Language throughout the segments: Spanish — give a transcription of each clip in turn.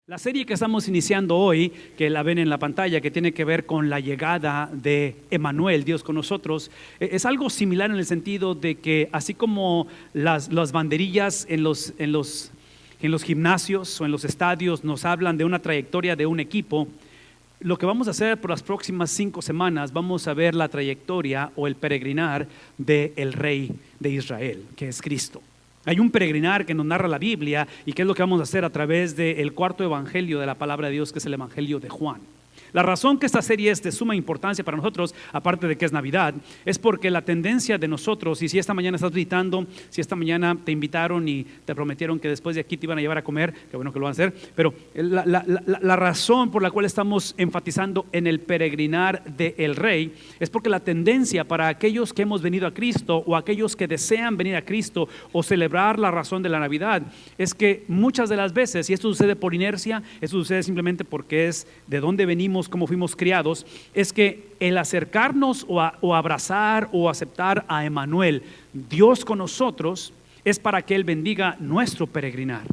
La serie que estamos iniciando hoy, que la ven en la pantalla, que tiene que ver con la llegada de Emmanuel, Dios con nosotros, es algo similar en el sentido de que así como las banderillas en los gimnasios o en los estadios nos hablan de una trayectoria de un equipo, lo que vamos a hacer por las próximas 5 semanas, vamos a ver la trayectoria o el peregrinar del Rey de Israel, que es Cristo. Hay un peregrinar que nos narra la Biblia y que es lo que vamos a hacer a través del cuarto evangelio de la palabra de Dios, que es el evangelio de Juan. La razón que esta serie es de suma importancia para nosotros, aparte de que es Navidad, es porque la tendencia de nosotros, y si esta mañana estás visitando, si esta mañana te invitaron y te prometieron que después de aquí te iban a llevar a comer, qué bueno que lo van a hacer, pero la razón por la cual estamos enfatizando en el peregrinar del Rey es porque la tendencia para aquellos que hemos venido a Cristo o aquellos que desean venir a Cristo o celebrar la razón de la Navidad es que muchas de las veces, y esto sucede por inercia, esto sucede simplemente porque es de dónde venimos, cómo fuimos criados, es que el acercarnos o abrazar o aceptar a Emmanuel, Dios con nosotros, es para que Él bendiga nuestro peregrinar.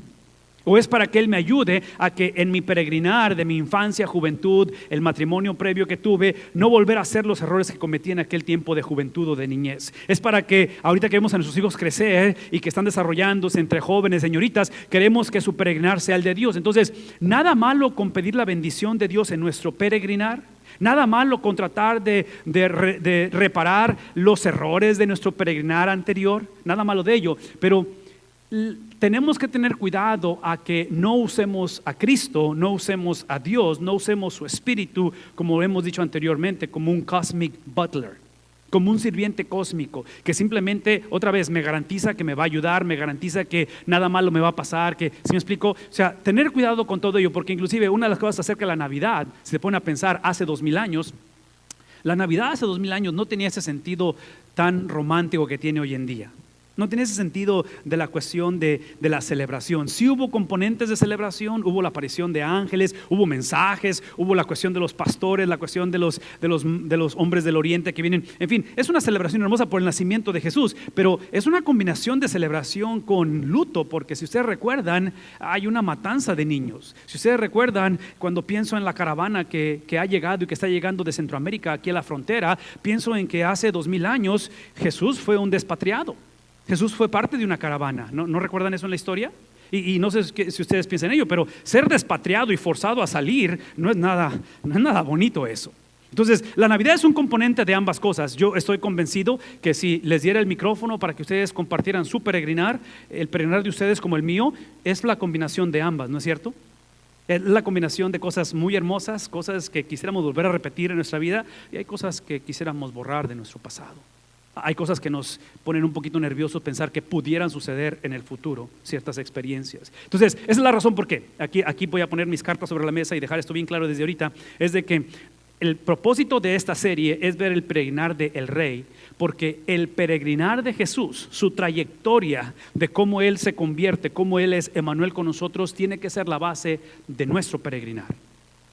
O es para que Él me ayude a que en mi peregrinar de mi infancia, juventud, el matrimonio previo que tuve, no volver a hacer los errores que cometí en aquel tiempo de juventud o de niñez. Es para que ahorita que vemos a nuestros hijos crecer y que están desarrollándose entre jóvenes, señoritas, queremos que su peregrinar sea el de Dios. Entonces, nada malo con pedir la bendición de Dios en nuestro peregrinar. Nada malo con tratar de reparar los errores de nuestro peregrinar anterior. Nada malo de ello, pero tenemos que tener cuidado a que no usemos a Cristo, no usemos a Dios, no usemos su espíritu, como hemos dicho anteriormente, como un cosmic butler, como un sirviente cósmico, que simplemente otra vez me garantiza que me va a ayudar, me garantiza que nada malo me va a pasar, que, ¿sí me explico? O sea, tener cuidado con todo ello, porque inclusive una de las cosas acerca de la Navidad, si se pone a pensar hace 2000 años, la Navidad hace 2000 años no tenía ese sentido tan romántico que tiene hoy en día. No tiene ese sentido de la cuestión de la celebración. Sí hubo componentes de celebración, hubo la aparición de ángeles, hubo mensajes, hubo la cuestión de los pastores, la cuestión de los hombres del oriente que vienen. En fin, es una celebración hermosa por el nacimiento de Jesús, pero es una combinación de celebración con luto, porque si ustedes recuerdan, hay una matanza de niños. Si ustedes recuerdan, cuando pienso en la caravana que ha llegado y que está llegando de Centroamérica aquí a la frontera, pienso en que hace 2000 años Jesús fue un despatriado. Jesús fue parte de una caravana, ¿no recuerdan eso en la historia? Y no sé si ustedes piensan en ello, pero ser despatriado y forzado a salir no es nada bonito eso. Entonces, la Navidad es un componente de ambas cosas. Yo estoy convencido que si les diera el micrófono para que ustedes compartieran su peregrinar, el peregrinar de ustedes como el mío, es la combinación de ambas, ¿no es cierto? Es la combinación de cosas muy hermosas, cosas que quisiéramos volver a repetir en nuestra vida, y hay cosas que quisiéramos borrar de nuestro pasado. Hay cosas que nos ponen un poquito nerviosos pensar que pudieran suceder en el futuro, ciertas experiencias. Entonces, esa es la razón por qué. Aquí voy a poner mis cartas sobre la mesa y dejar esto bien claro desde ahorita. Es de que el propósito de esta serie es ver el peregrinar del Rey, porque el peregrinar de Jesús, su trayectoria de cómo Él se convierte, cómo Él es Emmanuel con nosotros, tiene que ser la base de nuestro peregrinar.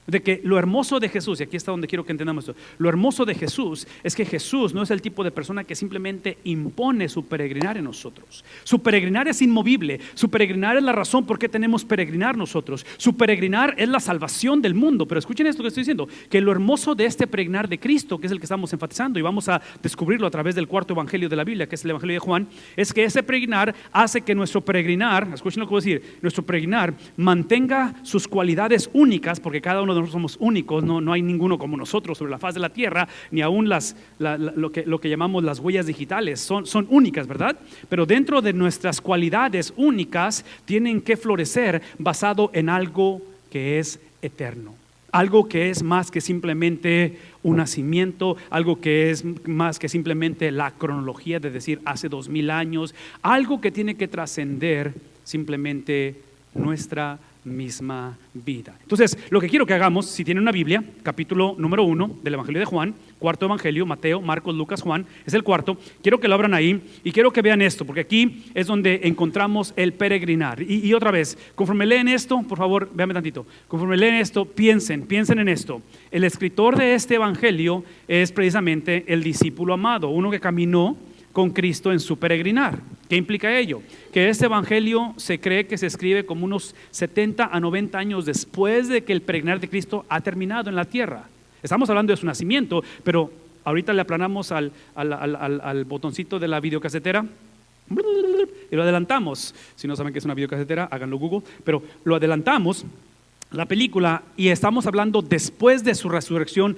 De que lo hermoso de Jesús, y aquí está donde quiero que entendamos esto, lo hermoso de Jesús es que Jesús no es el tipo de persona que simplemente impone su peregrinar en nosotros. Su peregrinar es inmovible, su peregrinar es la razón por qué tenemos peregrinar nosotros, su peregrinar es la salvación del mundo. Pero escuchen esto que estoy diciendo, que lo hermoso de este peregrinar de Cristo, que es el que estamos enfatizando y vamos a descubrirlo a través del cuarto evangelio de la Biblia, que es el evangelio de Juan, es que ese peregrinar hace que nuestro peregrinar, escuchen lo que voy a decir, nuestro peregrinar mantenga sus cualidades únicas, porque cada uno de nosotros somos únicos, no hay ninguno como nosotros sobre la faz de la tierra, ni aún lo que llamamos las huellas digitales, son únicas, ¿verdad? Pero dentro de nuestras cualidades únicas tienen que florecer basado en algo que es eterno. Algo que es más que simplemente un nacimiento, algo que es más que simplemente la cronología de decir hace 2000 años, algo que tiene que trascender simplemente nuestra misma vida. Entonces, lo que quiero que hagamos, si tienen una Biblia, capítulo número 1 del Evangelio de Juan, cuarto Evangelio, Mateo, Marcos, Lucas, Juan, es el cuarto. Quiero que lo abran ahí y quiero que vean esto, porque aquí es donde encontramos el peregrinar. Y otra vez, conforme leen esto, por favor, véanme tantito, conforme leen esto, piensen en esto. El escritor de este Evangelio es precisamente el discípulo amado, uno que caminó con Cristo en su peregrinar. ¿Qué implica ello? Que este evangelio se cree que se escribe como unos 70 a 90 años después de que el peregrinar de Cristo ha terminado en la tierra. Estamos hablando de su nacimiento, pero ahorita le aplanamos al botoncito de la videocasetera y lo adelantamos. Si no saben qué es una videocasetera, háganlo Google, pero lo adelantamos la película y estamos hablando después de su resurrección.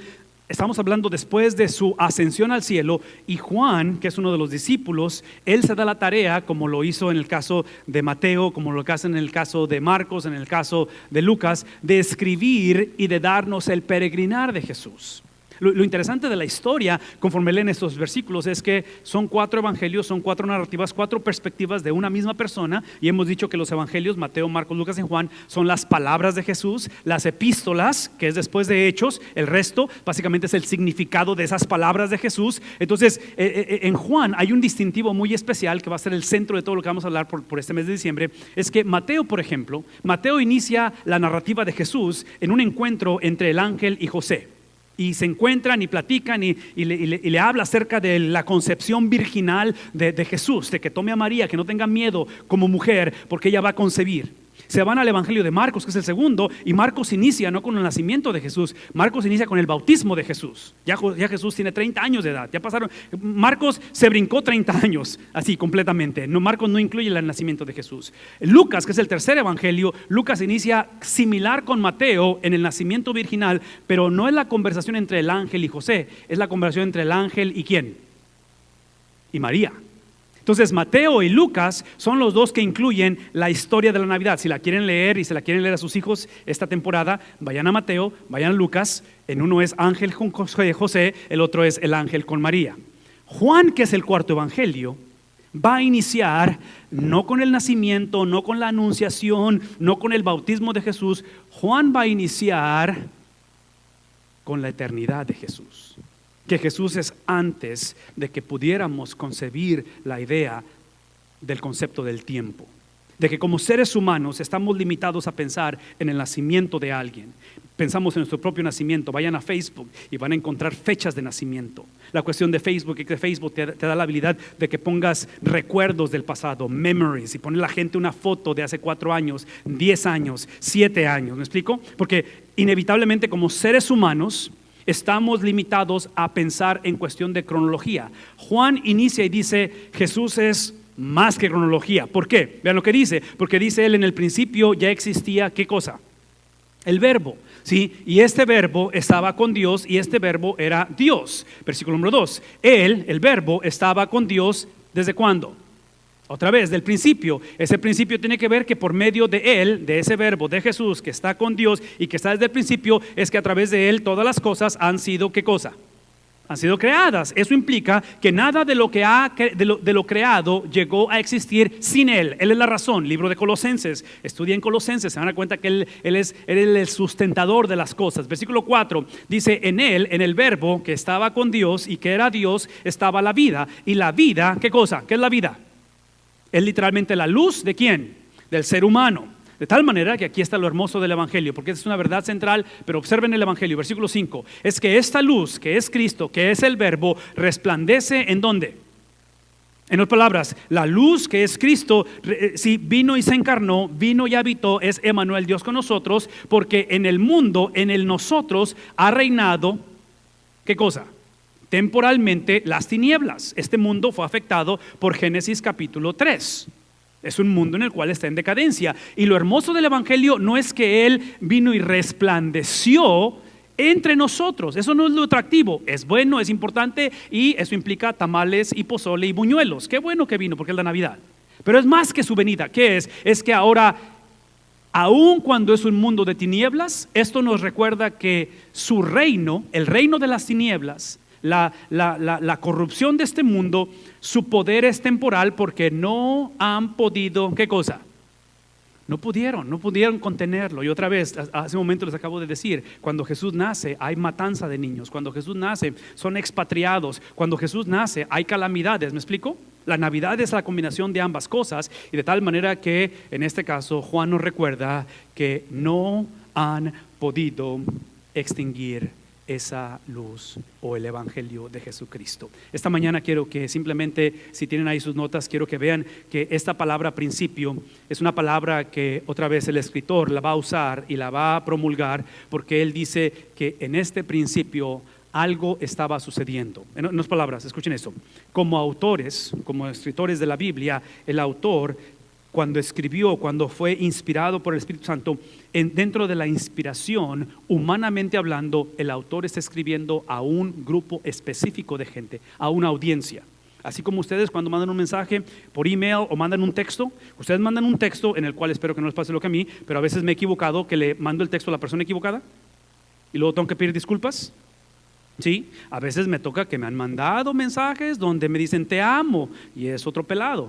Estamos hablando después de su ascensión al cielo, y Juan, que es uno de los discípulos, él se da la tarea, como lo hizo en el caso de Mateo, como lo hace en el caso de Marcos, en el caso de Lucas, de escribir y de darnos el peregrinar de Jesús. Lo interesante de la historia, conforme leen estos versículos, es que son 4 evangelios, son 4 narrativas, 4 perspectivas de una misma persona. Y hemos dicho que los evangelios, Mateo, Marcos, Lucas y Juan, son las palabras de Jesús. Las epístolas, que es después de Hechos, el resto básicamente es el significado de esas palabras de Jesús. Entonces, en Juan hay un distintivo muy especial que va a ser el centro de todo lo que vamos a hablar por este mes de diciembre. Es que Mateo, por ejemplo, Mateo inicia la narrativa de Jesús en un encuentro entre el ángel y José. Y se encuentran y platican y le habla acerca de la concepción virginal de Jesús, de que tome a María, que no tenga miedo como mujer, porque ella va a concebir. Se van al evangelio de Marcos, que es el segundo, y Marcos inicia no con el nacimiento de Jesús, Marcos inicia con el bautismo de Jesús. Ya Jesús tiene 30 años de edad, ya pasaron. Marcos se brincó 30 años, así completamente. No, Marcos no incluye el nacimiento de Jesús. Lucas, que es el tercer evangelio, Lucas inicia similar con Mateo en el nacimiento virginal, pero no es la conversación entre el ángel y José, es la conversación entre el ángel y ¿quién? Y María. Entonces Mateo y Lucas son los dos que incluyen la historia de la Navidad. Si la quieren leer y se la quieren leer a sus hijos esta temporada, vayan a Mateo, vayan a Lucas. En uno es ángel con José, el otro es el ángel con María. Juan, que es el cuarto evangelio, va a iniciar no con el nacimiento, no con la anunciación, no con el bautismo de Jesús. Juan va a iniciar con la eternidad de Jesús. Que Jesús es antes de que pudiéramos concebir la idea del concepto del tiempo. De que como seres humanos estamos limitados a pensar en el nacimiento de alguien. Pensamos en nuestro propio nacimiento. Vayan a Facebook y van a encontrar fechas de nacimiento. La cuestión de Facebook es que Facebook te da la habilidad de que pongas recuerdos del pasado, memories, y pone la gente una foto de hace 4 años, 10 años, 7 años. ¿Me explico? Porque inevitablemente como seres humanos estamos limitados a pensar en cuestión de cronología. Juan inicia y dice, Jesús es más que cronología. ¿Por qué? Vean lo que dice. Porque dice él, en el principio ya existía, ¿qué cosa? El verbo, ¿sí? Y este verbo estaba con Dios y este verbo era Dios. Versículo número 2. Él, el verbo, estaba con Dios, ¿desde cuándo? Otra vez, del principio. Ese principio tiene que ver que por medio de él, de ese verbo, de Jesús, que está con Dios y que está desde el principio, es que a través de él todas las cosas han sido, ¿qué cosa? Han sido creadas. Eso implica que nada de lo creado llegó a existir sin él. Él es la razón. Libro de Colosenses. Estudien Colosenses, se van a dar cuenta que él es el sustentador de las cosas. Versículo 4 dice, en él, en el verbo que estaba con Dios y que era Dios, estaba la vida. Y la vida, ¿qué cosa? ¿Qué es la vida? Es literalmente la luz ¿de quién? Del ser humano. De tal manera que aquí está lo hermoso del evangelio, porque es una verdad central, pero observen el evangelio, versículo 5, es que esta luz que es Cristo, que es el verbo, resplandece ¿en dónde? En otras palabras, la luz que es Cristo, si vino y se encarnó, vino y habitó, es Emmanuel, Dios con nosotros, porque en el mundo, en el nosotros, ha reinado, ¿qué cosa? Temporalmente las tinieblas. Este mundo fue afectado por Génesis capítulo 3. Es un mundo en el cual está en decadencia. Y lo hermoso del evangelio no es que él vino y resplandeció entre nosotros. Eso no es lo atractivo. Es bueno, es importante, y eso implica tamales y pozole y buñuelos. Qué bueno que vino, porque es la Navidad. Pero es más que su venida. ¿Qué es? Es que ahora, aun cuando es un mundo de tinieblas, esto nos recuerda que su reino, el reino de las tinieblas, la corrupción de este mundo, su poder es temporal, porque no han podido, ¿qué cosa? No pudieron contenerlo. Y otra vez, hace un momento les acabo de decir, cuando Jesús nace hay matanza de niños, cuando Jesús nace son expatriados, cuando Jesús nace hay calamidades. ¿Me explico? La Navidad es la combinación de ambas cosas, y de tal manera que en este caso Juan nos recuerda que no han podido extinguir esa luz o el evangelio de Jesucristo. Esta mañana quiero que simplemente, si tienen ahí sus notas, quiero que vean que esta palabra principio es una palabra que otra vez el escritor la va a usar y la va a promulgar, porque él dice que en este principio algo estaba sucediendo. En otras palabras, escuchen esto: como autores, como escritores de la Biblia, el autor, cuando escribió, cuando fue inspirado por el Espíritu Santo, dentro de la inspiración, humanamente hablando, el autor está escribiendo a un grupo específico de gente, a una audiencia. Así como ustedes cuando mandan un mensaje por email o mandan un texto, ustedes mandan un texto en el cual espero que no les pase lo que a mí, pero a veces me he equivocado, que le mando el texto a la persona equivocada y luego tengo que pedir disculpas. Sí, a veces me toca que me han mandado mensajes donde me dicen te amo y es otro pelado.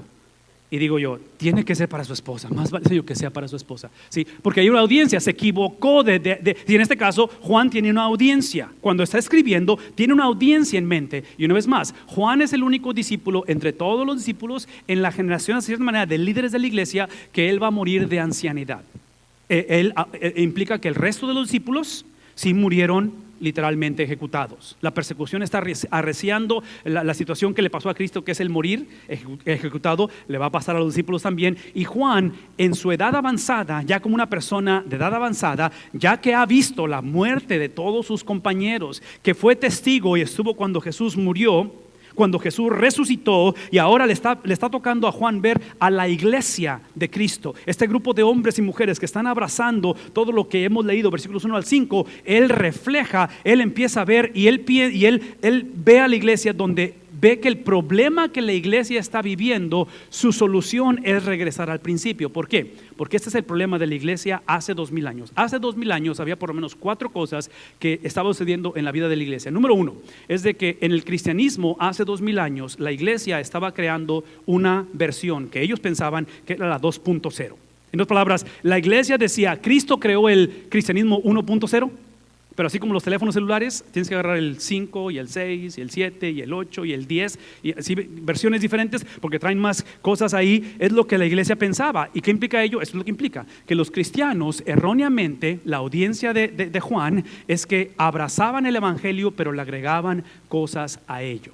Y digo yo, tiene que ser para su esposa, más vale yo que sea para su esposa. Sí, porque hay una audiencia, se equivocó y en este caso Juan tiene una audiencia. Cuando está escribiendo, tiene una audiencia en mente. Y una vez más, Juan es el único discípulo entre todos los discípulos en la generación, de cierta manera, de líderes de la iglesia, que él va a morir de ancianidad. Implica que el resto de los discípulos sí murieron literalmente ejecutados. La persecución está arreciando. La situación que le pasó a Cristo, que es el morir ejecutado, le va a pasar a los discípulos también. Y Juan, en su edad avanzada, ya como una persona de edad avanzada, ya que ha visto la muerte de todos sus compañeros, que fue testigo y estuvo cuando Jesús murió, cuando Jesús resucitó, y ahora le está tocando a Juan ver a la iglesia de Cristo, este grupo de hombres y mujeres que están abrazando todo lo que hemos leído, versículos 1 al 5. Él refleja, él empieza a ver y él ve a la iglesia donde ve que el problema que la iglesia está viviendo, su solución es regresar al principio. ¿Por qué? Porque este es el problema de la iglesia hace 2000 años. Hace 2000 años había por lo menos 4 cosas que estaban sucediendo en la vida de la iglesia. Número 1 es de que en el cristianismo hace 2000 años la iglesia estaba creando una versión que ellos pensaban que era la 2.0. En otras palabras, la iglesia decía, Cristo creó el cristianismo 1.0. Pero así como los teléfonos celulares, tienes que agarrar el 5 y el 6 y el 7 y el 8 y el 10 y así versiones diferentes porque traen más cosas ahí. Es lo que la iglesia pensaba. ¿Y qué implica ello? Eso es lo que implica que los cristianos erróneamente, la audiencia de Juan, es que abrazaban el evangelio pero le agregaban cosas a ello.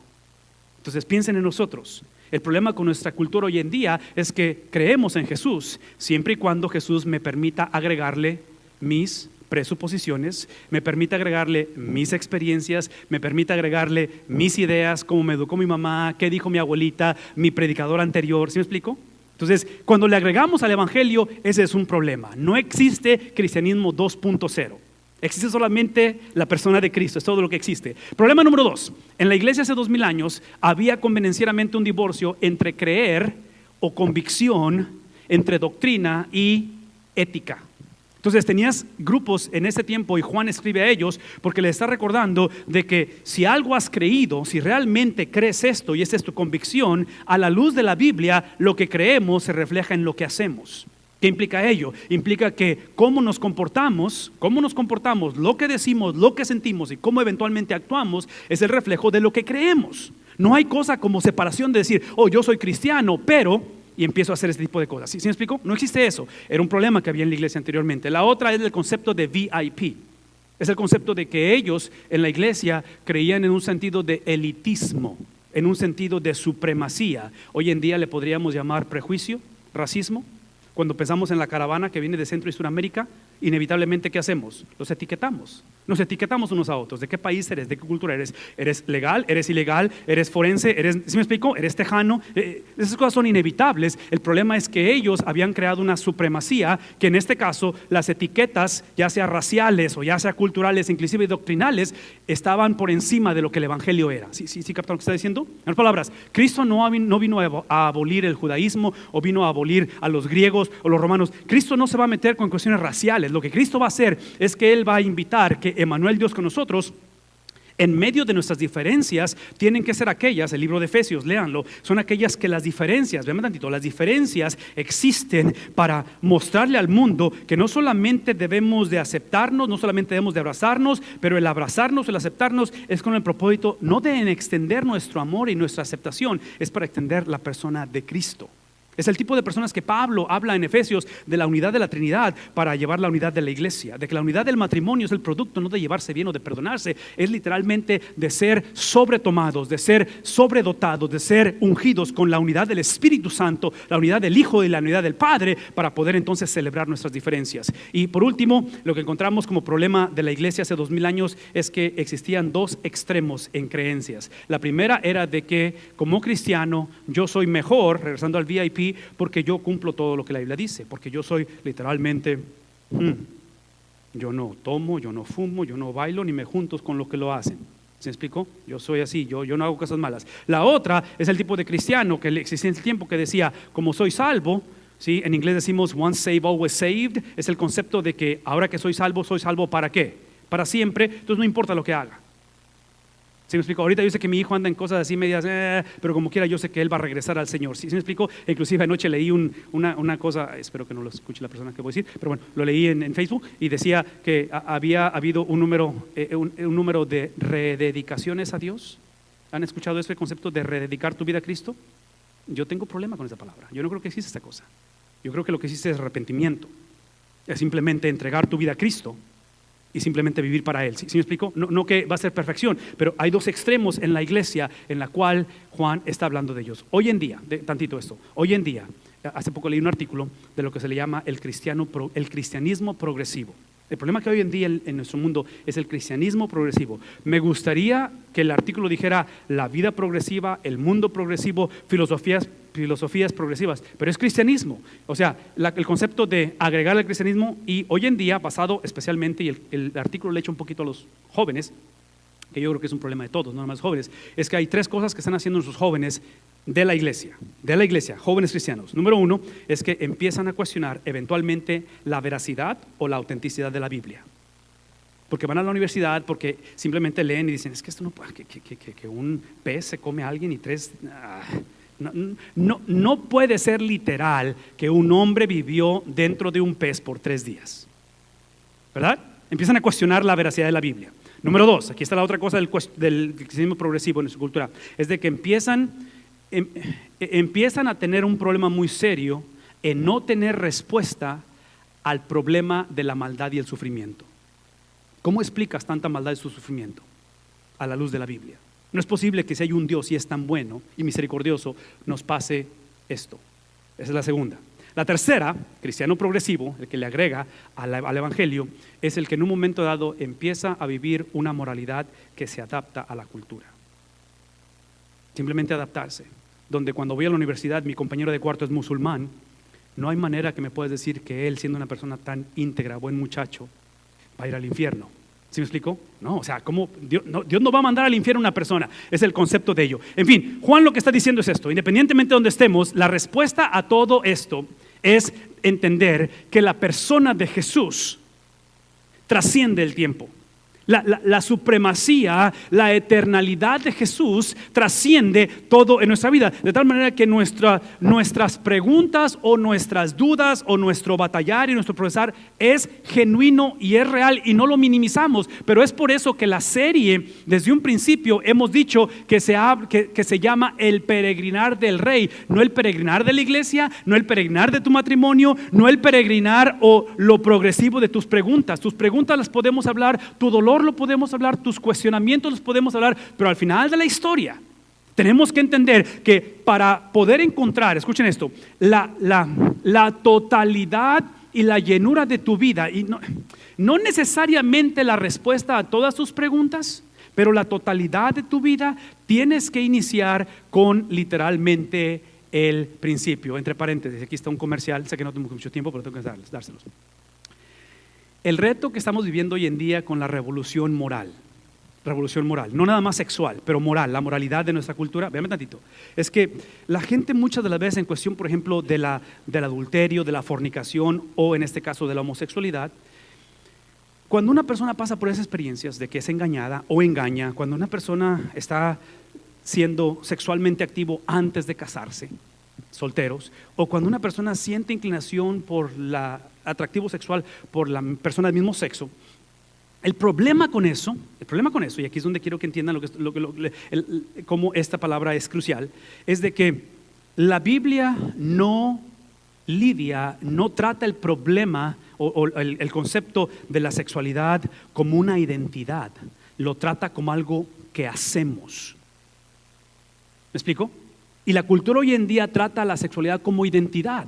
Entonces piensen en nosotros. El problema con nuestra cultura hoy en día es que creemos en Jesús siempre y cuando Jesús me permita agregarle mis presuposiciones, me permite agregarle mis experiencias, me permite agregarle mis ideas, cómo me educó mi mamá, qué dijo mi abuelita, mi predicador anterior. ¿Sí me explico? Entonces, cuando le agregamos al evangelio, ese es un problema. No existe cristianismo 2.0. Existe solamente la persona de Cristo, es todo lo que existe. Problema número 2, en la iglesia hace 2000 años había convenencieramente un divorcio entre creer o convicción, entre doctrina y ética. Entonces tenías grupos en ese tiempo y Juan escribe a ellos porque le está recordando de que si algo has creído, si realmente crees esto y esta es tu convicción, a la luz de la Biblia lo que creemos se refleja en lo que hacemos. ¿Qué implica ello? Implica que cómo nos comportamos, lo que decimos, lo que sentimos y cómo eventualmente actuamos es el reflejo de lo que creemos. No hay cosa como separación de decir, oh, yo soy cristiano, pero... y empiezo a hacer este tipo de cosas. ¿Sí me explico? No existe eso. Era un problema que había en la iglesia anteriormente. La otra es el concepto de VIP. Es el concepto de que ellos en la iglesia creían en un sentido de elitismo, en un sentido de supremacía. Hoy en día le podríamos llamar prejuicio, racismo. Cuando pensamos en la caravana que viene de Centro y Suramérica, inevitablemente, ¿qué hacemos? Los etiquetamos. Nos etiquetamos unos a otros. ¿De qué país eres? ¿De qué cultura eres? ¿Eres legal? ¿Eres ilegal? ¿Eres forense? ¿Sí me explico? ¿Eres tejano? Esas cosas son inevitables. El problema es que ellos habían creado una supremacía que en este caso las etiquetas, ya sea raciales o ya sea culturales, inclusive doctrinales, estaban por encima de lo que el evangelio era. ¿Sí captaron lo que está diciendo? En otras palabras, Cristo no vino a abolir el judaísmo o vino a abolir a los griegos o los romanos. Cristo no se va a meter con cuestiones raciales. Lo que Cristo va a hacer es que Él va a invitar que Emmanuel, Dios con nosotros, en medio de nuestras diferencias, tienen que ser aquellas, el libro de Efesios, léanlo, son aquellas que las diferencias, vean tantito, las diferencias existen para mostrarle al mundo que no solamente debemos de aceptarnos, no solamente debemos de abrazarnos, pero el abrazarnos, el aceptarnos es con el propósito no de extender nuestro amor y nuestra aceptación, es para extender la persona de Cristo. Es el tipo de personas que Pablo habla en Efesios de la unidad de la Trinidad para llevar la unidad de la iglesia, de que la unidad del matrimonio es el producto no de llevarse bien o de perdonarse, es literalmente de ser sobretomados, de ser sobredotados, de ser ungidos con la unidad del Espíritu Santo, la unidad del Hijo y la unidad del Padre, para poder entonces celebrar nuestras diferencias. Y por último, lo que encontramos como problema de la iglesia hace 2000 años es que existían dos extremos en creencias. La primera era de que como cristiano yo soy mejor, regresando al VIP, porque yo cumplo todo lo que la Biblia dice, porque yo soy literalmente, yo no tomo, yo no fumo, yo no bailo, ni me junto con los que lo hacen. ¿Se me explicó? Yo soy así, yo no hago cosas malas. La otra es el tipo de cristiano que existía en ese tiempo que decía, como soy salvo, ¿sí? En inglés decimos once saved, always saved, es el concepto de que ahora que soy salvo ¿para qué? Para siempre, entonces no importa lo que haga. ¿Sí me explico? Ahorita yo sé que mi hijo anda en cosas así medias, pero como quiera yo sé que él va a regresar al Señor. ¿Sí me explico? Inclusive anoche leí una cosa, espero que no lo escuche la persona que voy a decir, pero bueno, lo leí en Facebook y decía que había habido un número de rededicaciones a Dios. ¿Han escuchado ese concepto de rededicar tu vida a Cristo? Yo tengo problema con esa palabra. Yo no creo que exista esta cosa. Yo creo que lo que existe es arrepentimiento. Es simplemente entregar tu vida a Cristo y simplemente vivir para Él. ¿Sí me explico? No que va a ser perfección, pero hay dos extremos en la iglesia en la cual Juan está hablando de ellos. Hoy en día, hoy en día, hace poco leí un artículo de lo que se le llama el cristianismo progresivo. El problema que hoy en día en nuestro mundo es el cristianismo progresivo. Me gustaría que el artículo dijera la vida progresiva, el mundo progresivo, filosofías progresivas, pero es cristianismo. O sea, el concepto de agregar al cristianismo, y hoy en día, basado especialmente, y el artículo le echa un poquito a los jóvenes, que yo creo que es un problema de todos, no más jóvenes, es que hay tres cosas que están haciendo nuestros jóvenes de la iglesia, jóvenes cristianos. Número uno es que empiezan a cuestionar eventualmente la veracidad o la autenticidad de la Biblia. Porque van a la universidad, porque simplemente leen y dicen, es que esto no puede, que un pez se come a alguien y tres... No puede ser literal que un hombre vivió dentro de un pez por 3 días. ¿Verdad? Empiezan a cuestionar la veracidad de la Biblia. Número 2, aquí está la otra cosa del cristianismo progresivo en nuestra cultura, es de que empiezan a tener un problema muy serio en no tener respuesta al problema de la maldad y el sufrimiento. ¿Cómo explicas tanta maldad y su sufrimiento a la luz de la Biblia? No es posible que si hay un Dios y es tan bueno y misericordioso nos pase esto. Esa es la segunda. La tercera, cristiano progresivo, el que le agrega al evangelio, es el que en un momento dado empieza a vivir una moralidad que se adapta a la cultura. Simplemente adaptarse. Donde cuando voy a la universidad mi compañero de cuarto es musulmán, no hay manera que me puedas decir que él, siendo una persona tan íntegra, buen muchacho, va a ir al infierno. ¿Sí me explico? No, o sea, ¿cómo? Dios no va a mandar al infierno a una persona. Es el concepto de ello. En fin, Juan lo que está diciendo es esto. Independientemente de donde estemos, la respuesta a todo esto es entender que la persona de Jesús trasciende el tiempo. La supremacía, la eternalidad de Jesús trasciende todo en nuestra vida, de tal manera que nuestras preguntas o nuestras dudas o nuestro batallar y nuestro procesar es genuino y es real y no lo minimizamos. Pero es por eso que la serie, desde un principio, hemos dicho que se llama el peregrinar del Rey, no el peregrinar de la iglesia, no el peregrinar de tu matrimonio, no el peregrinar o lo progresivo de tus preguntas. Tus preguntas las podemos hablar, tu dolor lo podemos hablar, tus cuestionamientos los podemos hablar, pero al final de la historia tenemos que entender que para poder encontrar, escuchen esto, la totalidad y la llenura de tu vida, y no necesariamente la respuesta a todas tus preguntas, pero la totalidad de tu vida, tienes que iniciar con literalmente el principio. Entre paréntesis, aquí está un comercial, sé que no tengo mucho tiempo, pero tengo que dárselos. El reto que estamos viviendo hoy en día con la revolución moral, no nada más sexual, pero moral, la moralidad de nuestra cultura, véanme tantito, es que la gente muchas de las veces en cuestión, por ejemplo, del adulterio, de la fornicación o en este caso de la homosexualidad, cuando una persona pasa por esas experiencias de que es engañada o engaña, cuando una persona está siendo sexualmente activo antes de casarse, solteros, o cuando una persona siente inclinación por atractivo sexual por la persona del mismo sexo, el problema con eso, y aquí es donde quiero que entiendan cómo esta palabra es crucial, es de que La Biblia no lidia, no trata el problema o el concepto de la sexualidad como una identidad, lo trata como algo que hacemos. ¿Me explico? Y la cultura hoy en día trata la sexualidad como identidad.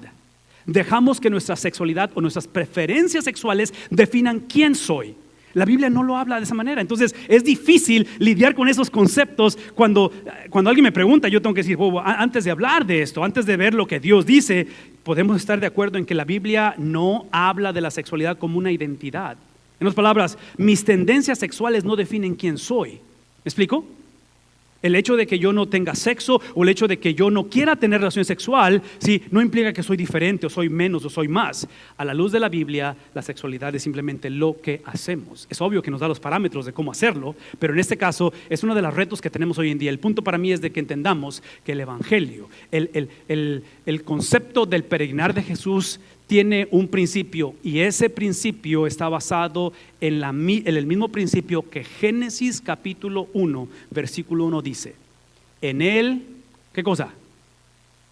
Dejamos que nuestra sexualidad o nuestras preferencias sexuales definan quién soy. La Biblia no lo habla de esa manera. Entonces es difícil lidiar con esos conceptos. Cuando alguien me pregunta, yo tengo que decir, antes de hablar de esto, antes de ver lo que Dios dice, podemos estar de acuerdo en que la Biblia no habla de la sexualidad como una identidad. En otras palabras, mis tendencias sexuales no definen quién soy. ¿Me explico? El hecho de que yo no tenga sexo o el hecho de que yo no quiera tener relación sexual, ¿sí?, no implica que soy diferente o soy menos o soy más. A la luz de la Biblia, la sexualidad es simplemente lo que hacemos. Es obvio que nos da los parámetros de cómo hacerlo, pero en este caso es uno de los retos que tenemos hoy en día. El punto para mí es de que entendamos que el Evangelio, el concepto del peregrinar de Jesús tiene un principio, y ese principio está basado en el mismo principio que Génesis capítulo 1, versículo 1 dice. En él, ¿qué cosa?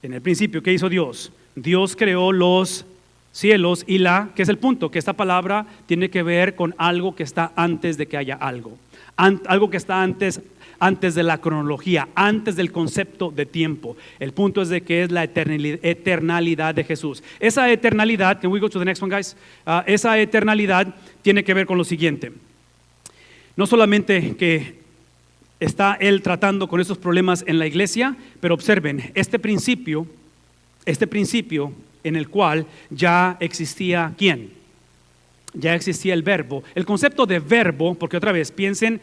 En el principio, ¿qué hizo Dios? Dios creó los cielos y ¿qué es el punto? Que esta palabra tiene que ver con algo que está antes de que haya algo. Algo que está antes de la cronología, antes del concepto de tiempo. El punto es de que es la eternalidad de Jesús. Esa eternalidad, can we go to the next one, guys? Esa eternalidad tiene que ver con lo siguiente. No solamente que está Él tratando con esos problemas en la iglesia, pero observen, este principio en el cual ya existía ¿quién? Ya existía el verbo. El concepto de verbo, porque otra vez, piensen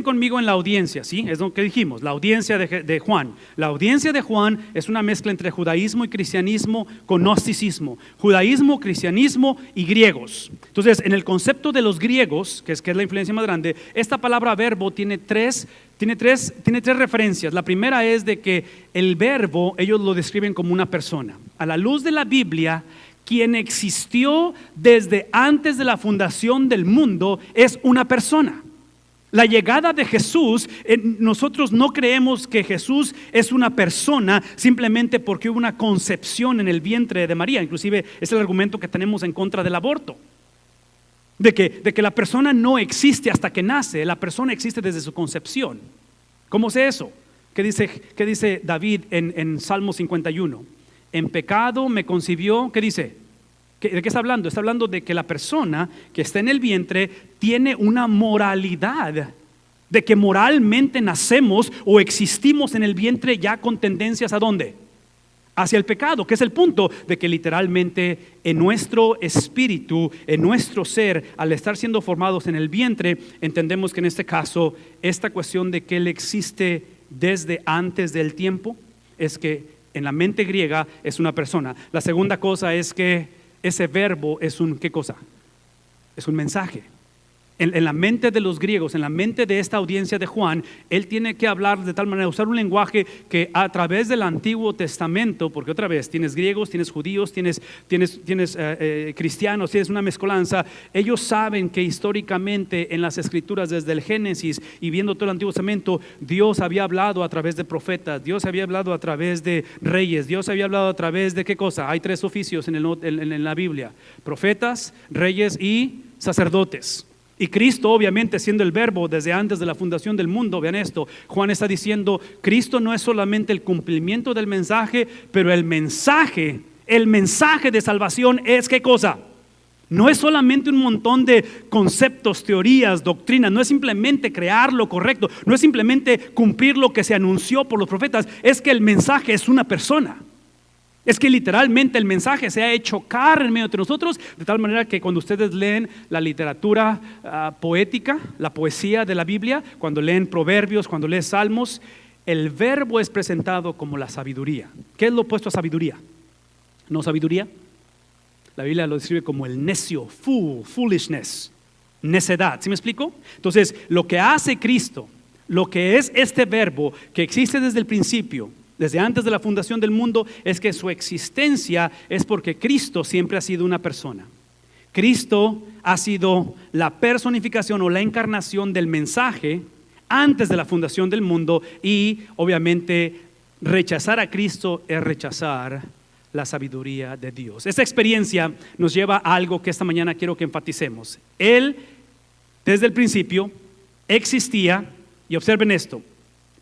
conmigo en la audiencia, ¿sí? Es lo que dijimos, la audiencia de Juan. La audiencia de Juan es una mezcla entre judaísmo y cristianismo con gnosticismo. Judaísmo, cristianismo y griegos. Entonces, en el concepto de los griegos, que es la influencia más grande, esta palabra verbo tiene tres referencias. La primera es de que el verbo, ellos lo describen como una persona. A la luz de la Biblia, quien existió desde antes de la fundación del mundo es una persona. La llegada de Jesús, nosotros no creemos que Jesús es una persona simplemente porque hubo una concepción en el vientre de María. Inclusive es el argumento que tenemos en contra del aborto. De que la persona no existe hasta que nace, la persona existe desde su concepción. ¿Cómo sé eso? ¿Qué dice David en Salmo 51? En pecado me concibió, ¿qué dice? ¿De qué está hablando? Está hablando de que la persona que está en el vientre tiene una moralidad, de que moralmente nacemos o existimos en el vientre ya con tendencias ¿a dónde? Hacia el pecado, que es el punto de que literalmente en nuestro espíritu, en nuestro ser, al estar siendo formados en el vientre, entendemos que en este caso, esta cuestión de que Él existe desde antes del tiempo, es que en la mente griega es una persona. La segunda cosa es que ese verbo es ¿qué cosa? Es un mensaje. En la mente de los griegos, en la mente de esta audiencia de Juan, él tiene que hablar de tal manera, usar un lenguaje que a través del Antiguo Testamento, porque otra vez tienes griegos, tienes judíos, tienes cristianos, tienes una mezcolanza. Ellos saben que históricamente en las escrituras desde el Génesis y viendo todo el Antiguo Testamento, Dios había hablado a través de profetas, Dios había hablado a través de reyes, Dios había hablado a través de ¿qué cosa? Hay tres oficios en la Biblia: profetas, reyes y sacerdotes. Y Cristo, obviamente, siendo el verbo desde antes de la fundación del mundo. Vean esto, Juan está diciendo, Cristo no es solamente el cumplimiento del mensaje, pero el mensaje de salvación es ¿qué cosa? No es solamente un montón de conceptos, teorías, doctrinas, no es simplemente crear lo correcto, no es simplemente cumplir lo que se anunció por los profetas, es que el mensaje es una persona. Es que literalmente el mensaje se ha hecho carne en medio de nosotros, de tal manera que cuando ustedes leen la literatura poética, la poesía de la Biblia, cuando leen proverbios, cuando leen salmos, el verbo es presentado como la sabiduría. ¿Qué es lo opuesto a sabiduría? ¿No sabiduría? La Biblia lo describe como el necio, foolishness, necedad. ¿Sí me explico? Entonces, lo que hace Cristo, lo que es este verbo que existe desde el principio, desde antes de la fundación del mundo, es que su existencia es porque Cristo siempre ha sido una persona. Cristo ha sido la personificación o la encarnación del mensaje antes de la fundación del mundo, y obviamente rechazar a Cristo es rechazar la sabiduría de Dios. Esta experiencia nos lleva a algo que esta mañana quiero que enfaticemos. Él, desde el principio, existía, y observen esto,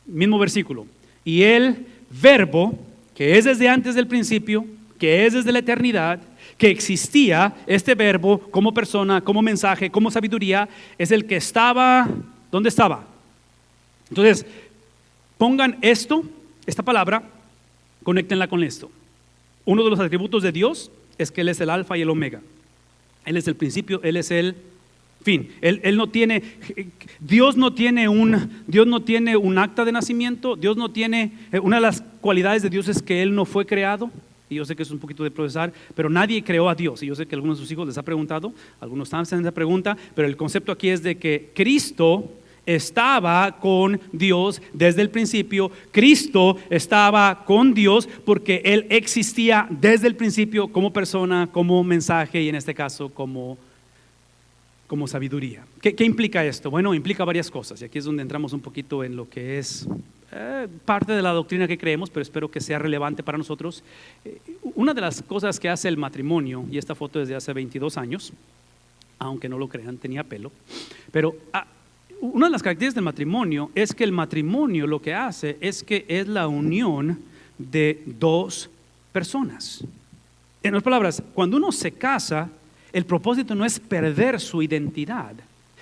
mismo versículo, y el verbo, que es desde antes del principio, que es desde la eternidad, que existía, este verbo como persona, como mensaje, como sabiduría, es el que estaba, ¿dónde estaba? Entonces, pongan esta palabra, conéctenla con esto. Uno de los atributos de Dios es que Él es el alfa y el omega. Él es el principio, Él es el fin. Dios no tiene un acta de nacimiento. Dios no tiene, una de las cualidades de Dios es que Él no fue creado. Y yo sé que es un poquito de procesar, pero nadie creó a Dios. Y yo sé que a algunos de sus hijos les ha preguntado, algunos están haciendo esa pregunta, pero el concepto aquí es de que Cristo estaba con Dios desde el principio. Cristo estaba con Dios porque Él existía desde el principio como persona, como mensaje y en este caso como sabiduría. ¿Qué implica esto? Bueno, implica varias cosas y aquí es donde entramos un poquito en lo que es parte de la doctrina que creemos, pero espero que sea relevante para nosotros. Una de las cosas que hace el matrimonio, y esta foto es de hace 22 años, aunque no lo crean, tenía pelo, pero una de las características del matrimonio es que el matrimonio lo que hace es que es la unión de dos personas. En otras palabras, cuando uno se casa, el propósito no es perder su identidad.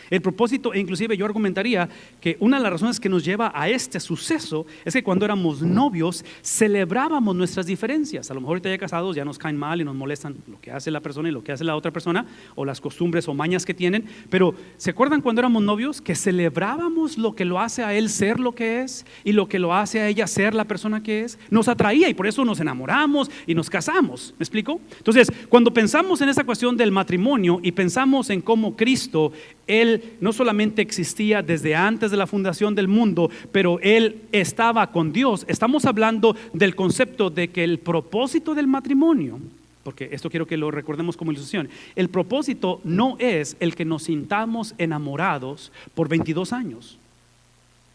El propósito, e inclusive yo argumentaría que una de las razones que nos lleva a este suceso es que cuando éramos novios celebrábamos nuestras diferencias. A lo mejor ahorita ya casados ya nos caen mal y nos molestan lo que hace la persona y lo que hace la otra persona o las costumbres o mañas que tienen, pero ¿se acuerdan cuando éramos novios que celebrábamos lo que lo hace a él ser lo que es y lo que lo hace a ella ser la persona que es? Nos atraía y por eso nos enamoramos y nos casamos. ¿Me explico? Entonces, cuando pensamos en esa cuestión del matrimonio y pensamos en cómo Cristo, Él no solamente existía desde antes de la fundación del mundo, pero Él estaba con Dios. Estamos hablando del concepto de que el propósito del matrimonio, porque esto quiero que lo recordemos como ilustración, el propósito no es el que nos sintamos enamorados por 22 años.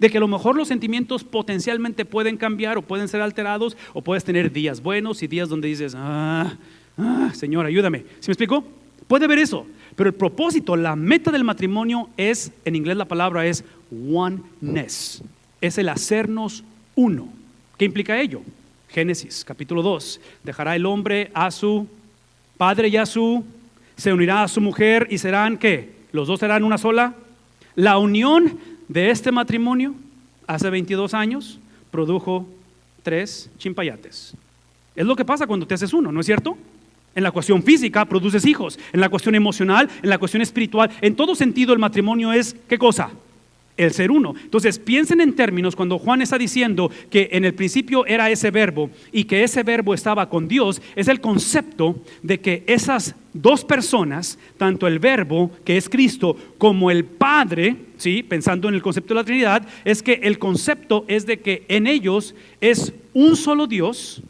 De que a lo mejor los sentimientos potencialmente pueden cambiar o pueden ser alterados o puedes tener días buenos y días donde dices, Señor, ayúdame. ¿Sí me explico? Puede haber eso. Pero el propósito, la meta del matrimonio es, en inglés la palabra es oneness, es el hacernos uno. ¿Qué implica ello? Génesis capítulo 2, dejará el hombre a su padre y se unirá a su mujer y serán, ¿qué? Los dos serán una sola. La unión de este matrimonio hace 22 años produjo 3 chimpayates. Es lo que pasa cuando te haces uno, ¿no es cierto? En la cuestión física produces hijos, en la cuestión emocional, en la cuestión espiritual, en todo sentido el matrimonio es, ¿qué cosa? El ser uno. Entonces piensen en términos cuando Juan está diciendo que en el principio era ese verbo y que ese verbo estaba con Dios, es el concepto de que esas dos personas, tanto el verbo que es Cristo como el Padre, ¿sí? Pensando en el concepto de la Trinidad, es que el concepto es de que en ellos es un solo Dios.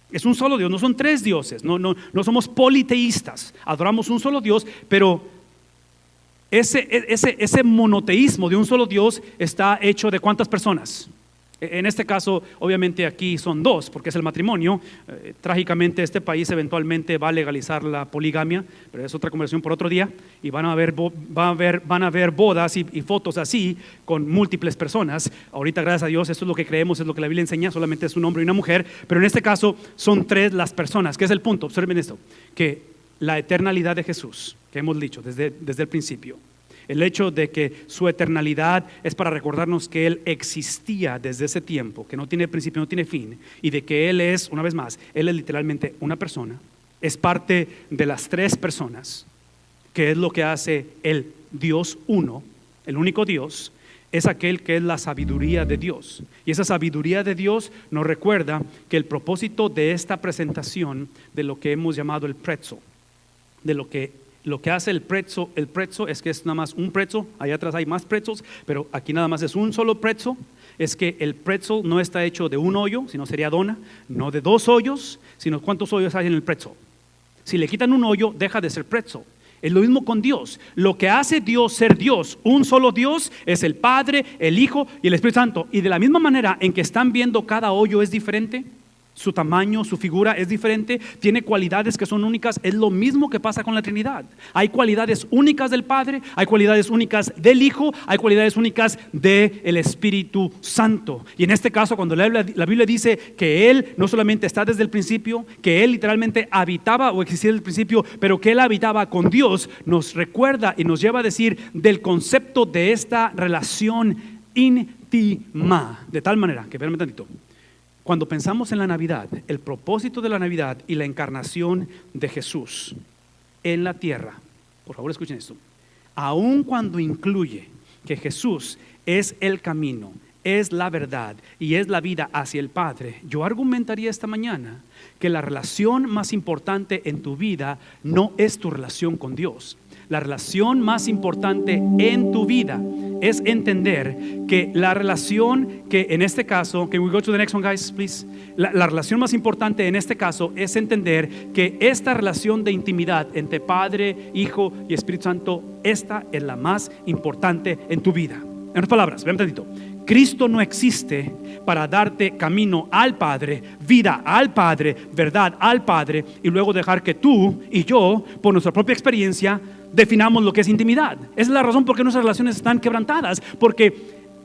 Es un solo Dios, no son 3 dioses, no somos politeístas, adoramos un solo Dios, pero ese monoteísmo de un solo Dios está hecho de ¿cuántas personas? En este caso, obviamente aquí son 2, porque es el matrimonio. Trágicamente este país eventualmente va a legalizar la poligamia, pero es otra conversación por otro día, y van a haber bodas y fotos así con múltiples personas. Ahorita, gracias a Dios, esto es lo que creemos, es lo que la Biblia enseña, solamente es un hombre y una mujer, pero en este caso son 3 las personas. ¿Qué es el punto? Observen esto, que la eternalidad de Jesús, que hemos dicho desde el principio, el hecho de que su eternalidad es para recordarnos que Él existía desde ese tiempo, que no tiene principio, no tiene fin, y de que Él es, una vez más, Él es literalmente una persona, es parte de las 3 personas, que es lo que hace el Dios uno, el único Dios, es aquel que es la sabiduría de Dios. Y esa sabiduría de Dios nos recuerda que el propósito de esta presentación de lo que hemos llamado el pretzel, de lo que hace el pretzel es que es nada más un pretzel, allá atrás hay más pretzels, pero aquí nada más es un solo pretzel. Es que el pretzel no está hecho de un hoyo, sino sería dona, no de 2 hoyos, sino ¿cuántos hoyos hay en el pretzel? Si le quitan un hoyo, deja de ser pretzel. Es lo mismo con Dios. Lo que hace Dios ser Dios, un solo Dios, es el Padre, el Hijo y el Espíritu Santo. Y de la misma manera en que están viendo, cada hoyo es diferente, su tamaño, su figura es diferente, tiene cualidades que son únicas. Es lo mismo que pasa con la Trinidad. Hay cualidades únicas del Padre, hay cualidades únicas del Hijo, hay cualidades únicas del Espíritu Santo. Y en este caso, cuando la Biblia dice que Él no solamente está desde el principio, que Él literalmente habitaba o existía desde el principio, pero que Él habitaba con Dios, nos recuerda y nos lleva a decir del concepto de esta relación íntima. De tal manera que, espérame tantito, cuando pensamos en la Navidad, el propósito de la Navidad y la encarnación de Jesús en la tierra, por favor escuchen esto, aun cuando incluye que Jesús es el camino, es la verdad y es la vida hacia el Padre, yo argumentaría esta mañana que la relación más importante en tu vida no es tu relación con Dios. La relación más importante en tu vida es entender que la relación que en este caso, can we go to the next one guys please? La relación más importante en este caso es entender que esta relación de intimidad entre Padre, Hijo y Espíritu Santo, esta es la más importante en tu vida. En otras palabras, vean tantito, Cristo no existe para darte camino al Padre, vida al Padre, verdad al Padre, y luego dejar que tú y yo, por nuestra propia experiencia, definamos lo que es intimidad. Esa es la razón por qué nuestras relaciones están quebrantadas, porque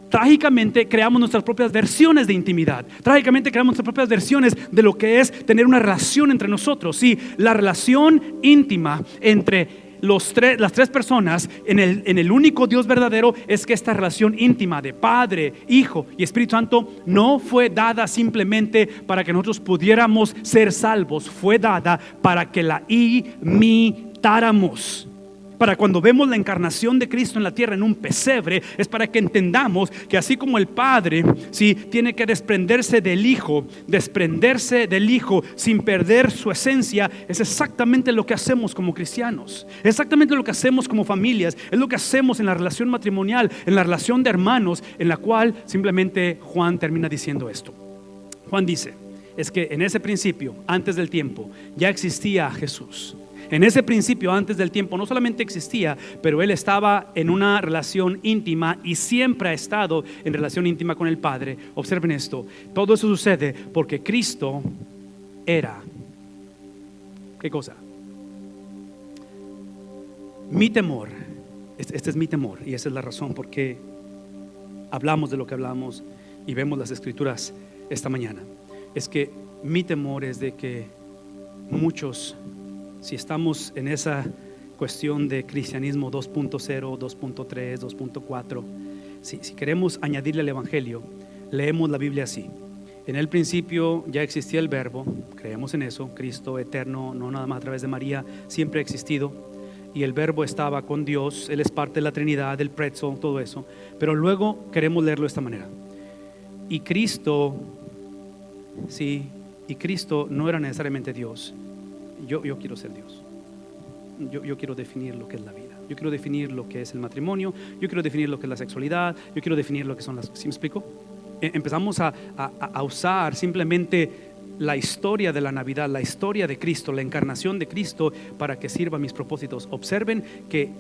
trágicamente creamos nuestras propias versiones de intimidad. Trágicamente creamos nuestras propias versiones de lo que es tener una relación entre nosotros. Sí, la relación íntima entre las tres personas en el único Dios verdadero es que esta relación íntima de Padre, Hijo y Espíritu Santo no fue dada simplemente para que nosotros pudiéramos ser salvos, fue dada para que la imitáramos. Para cuando vemos la encarnación de Cristo en la tierra en un pesebre, es para que entendamos que así como el Padre tiene que desprenderse del Hijo sin perder su esencia, es exactamente lo que hacemos como cristianos, es exactamente lo que hacemos como familias, es lo que hacemos en la relación matrimonial, en la relación de hermanos, en la cual simplemente Juan termina diciendo esto. Juan dice, es que en ese principio, antes del tiempo, ya existía Jesús. En ese principio, antes del tiempo, no solamente existía, pero Él estaba en una relación íntima y siempre ha estado en relación íntima con el Padre. Observen esto, todo eso sucede porque Cristo era, ¿qué cosa? Mi temor, este es mi temor, y esa es la razón por qué hablamos de lo que hablamos y vemos las Escrituras esta mañana. Es que mi temor es de que muchos, si estamos en esa cuestión de cristianismo 2.0, 2.3, 2.4, si queremos añadirle al Evangelio, leemos la Biblia así: en el principio ya existía el Verbo, creemos en eso, Cristo eterno, no nada más a través de María, siempre ha existido, y el Verbo estaba con Dios, Él es parte de la Trinidad, del pretzo, todo eso. Pero luego queremos leerlo de esta manera: y Cristo no era necesariamente Dios. Yo quiero ser Dios. Yo quiero definir lo que es la vida. Yo quiero definir lo que es el matrimonio. Yo quiero definir lo que es la sexualidad. Yo quiero definir lo que son las... ¿Sí me explico? Empezamos a usar simplemente la historia de la Navidad, la historia de Cristo, la encarnación de Cristo para que sirva a mis propósitos. Observen que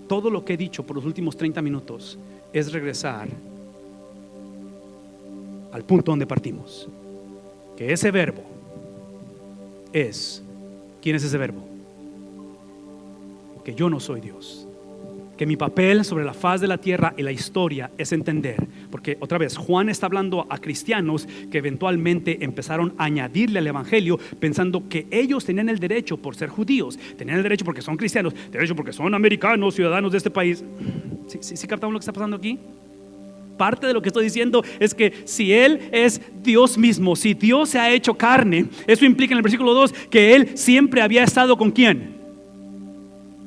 todo lo que he dicho por los últimos 30 minutos es regresar al punto donde partimos. Que ese verbo es... ¿Quién es ese verbo? Que yo no soy Dios. Que mi papel sobre la faz de la tierra y la historia es entender, porque otra vez Juan está hablando a cristianos que eventualmente empezaron a añadirle al Evangelio pensando que ellos tenían el derecho por ser judíos, tenían el derecho porque son cristianos, tenían el derecho porque son americanos, ciudadanos de este país. ¿Sí captamos lo que está pasando aquí? Parte de lo que estoy diciendo es que si Él es Dios mismo, si Dios se ha hecho carne, eso implica en el versículo 2 que Él siempre había estado ¿con quién?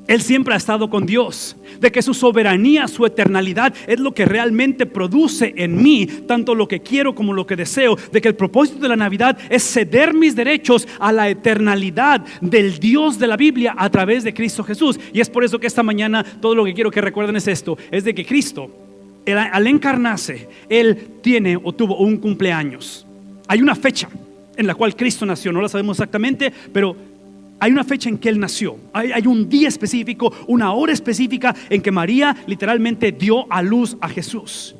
Él siempre ha estado con Dios, de que su soberanía, su eternalidad es lo que realmente produce en mí tanto lo que quiero como lo que deseo, de que el propósito de la Navidad es ceder mis derechos a la eternalidad del Dios de la Biblia a través de Cristo Jesús. Y es por eso que esta mañana todo lo que quiero que recuerden es esto, es de que Cristo, al encarnarse, Él tiene o tuvo un cumpleaños. Hay una fecha en la cual Cristo nació, no la sabemos exactamente, pero hay una fecha en que Él nació, hay un día específico, una hora específica en que María literalmente dio a luz a Jesús.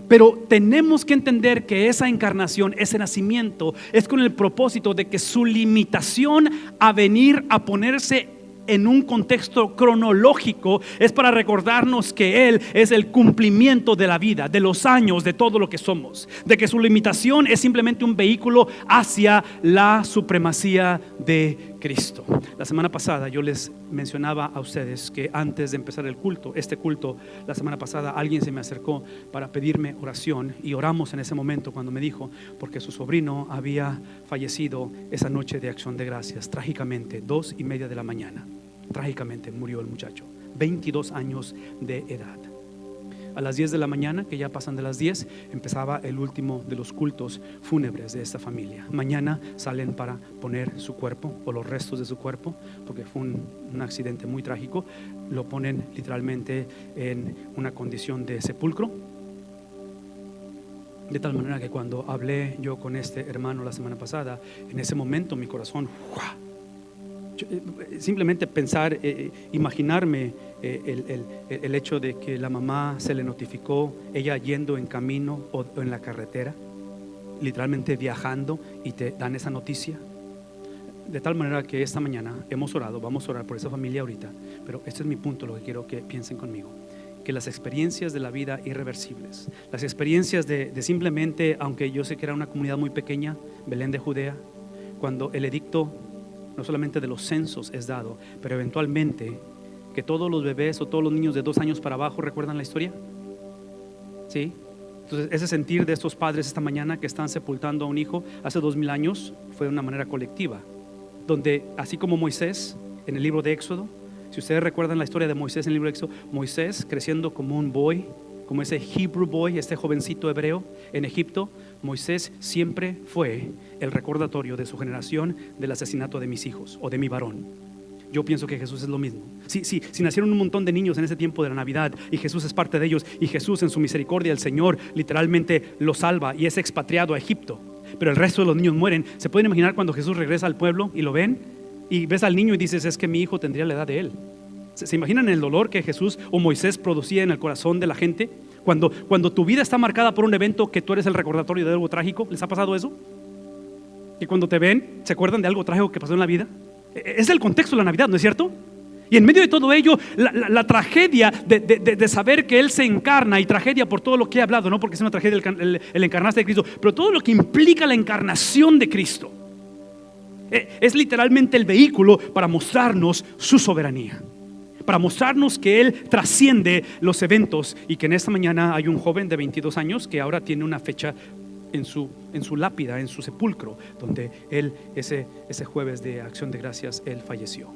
Pero tenemos que entender que esa encarnación, ese nacimiento, es con el propósito de que su limitación a venir a ponerse en un contexto cronológico es para recordarnos que Él es el cumplimiento de la vida, de los años, de todo lo que somos, de que su limitación es simplemente un vehículo hacia la supremacía de Cristo. La semana pasada yo les mencionaba a ustedes que antes de empezar el culto, la semana pasada alguien se me acercó para pedirme oración y oramos en ese momento cuando me dijo, porque su sobrino había fallecido esa noche de Acción de Gracias, trágicamente, 2:30 de la mañana. Trágicamente murió el muchacho, 22 años de edad. A las 10 de la mañana, que ya pasan de las 10, empezaba el último de los cultos fúnebres de esta familia. Mañana salen para poner su cuerpo o los restos de su cuerpo, porque fue un accidente muy trágico. Lo ponen literalmente en una condición de sepulcro. De tal manera que cuando hablé yo con este hermano la semana pasada, en ese momento mi corazón, simplemente pensar, imaginarme el hecho de que la mamá se le notificó, ella yendo en camino o en la carretera, literalmente viajando, y te dan esa noticia. De tal manera que esta mañana hemos orado, vamos a orar por esa familia ahorita, pero este es mi punto, lo que quiero que piensen conmigo. Que las experiencias de la vida irreversibles, las experiencias de simplemente, aunque yo sé que era una comunidad muy pequeña, Belén de Judea, cuando el edicto no solamente de los censos es dado, pero eventualmente que todos los bebés o todos los niños de 2 años para abajo, ¿recuerdan la historia? ¿Sí? Entonces ese sentir de estos padres esta mañana que están sepultando a un hijo hace 2000 años fue de una manera colectiva, donde así como Moisés en el libro de Éxodo, si ustedes recuerdan la historia de Moisés en el libro de Éxodo, Moisés creciendo como un boy, como ese Hebrew boy, este jovencito hebreo en Egipto, Moisés siempre fue el recordatorio de su generación del asesinato de mis hijos o de mi varón. Yo pienso que Jesús es lo mismo. Si nacieron un montón de niños en ese tiempo de la Navidad y Jesús es parte de ellos, y Jesús en su misericordia, el Señor literalmente lo salva y es expatriado a Egipto, pero el resto de los niños mueren. ¿Se pueden imaginar cuando Jesús regresa al pueblo y lo ven? Y ves al niño y dices, es que mi hijo tendría la edad de él. ¿Se imaginan el dolor que Jesús o Moisés producía en el corazón de la gente? Cuando tu vida está marcada por un evento que tú eres el recordatorio de algo trágico. ¿Les ha pasado eso? Y cuando te ven, ¿se acuerdan de algo trágico que pasó en la vida? Es el contexto de la Navidad, ¿no es cierto? Y en medio de todo ello, la tragedia de saber que Él se encarna, y tragedia por todo lo que he hablado, no porque sea una tragedia el encarnarse de Cristo, pero todo lo que implica la encarnación de Cristo, es literalmente el vehículo para mostrarnos su soberanía, para mostrarnos que Él trasciende los eventos, y que en esta mañana hay un joven de 22 años que ahora tiene una fecha en su lápida, en su sepulcro, donde Él, ese jueves de Acción de Gracias, Él falleció.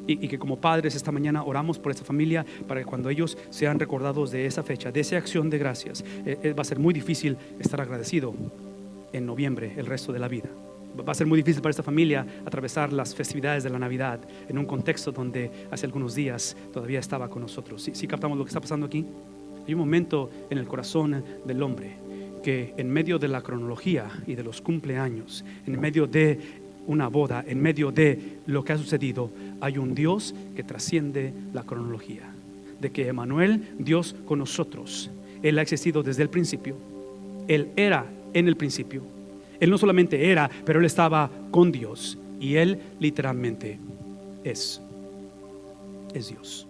Y que como padres esta mañana oramos por esta familia, para que cuando ellos sean recordados de esa fecha, de esa Acción de Gracias, va a ser muy difícil estar agradecido en noviembre el resto de la vida. Va a ser muy difícil para esta familia atravesar las festividades de la Navidad en un contexto donde hace algunos días todavía estaba con nosotros. ¿Sí captamos lo que está pasando aquí? Hay un momento en el corazón del hombre que en medio de la cronología y de los cumpleaños, en medio de una boda, en medio de lo que ha sucedido, hay un Dios que trasciende la cronología. De que Emmanuel, Dios con nosotros, Él ha existido desde el principio. Él era en el principio. Él no solamente era, pero Él estaba con Dios, y Él literalmente es Dios.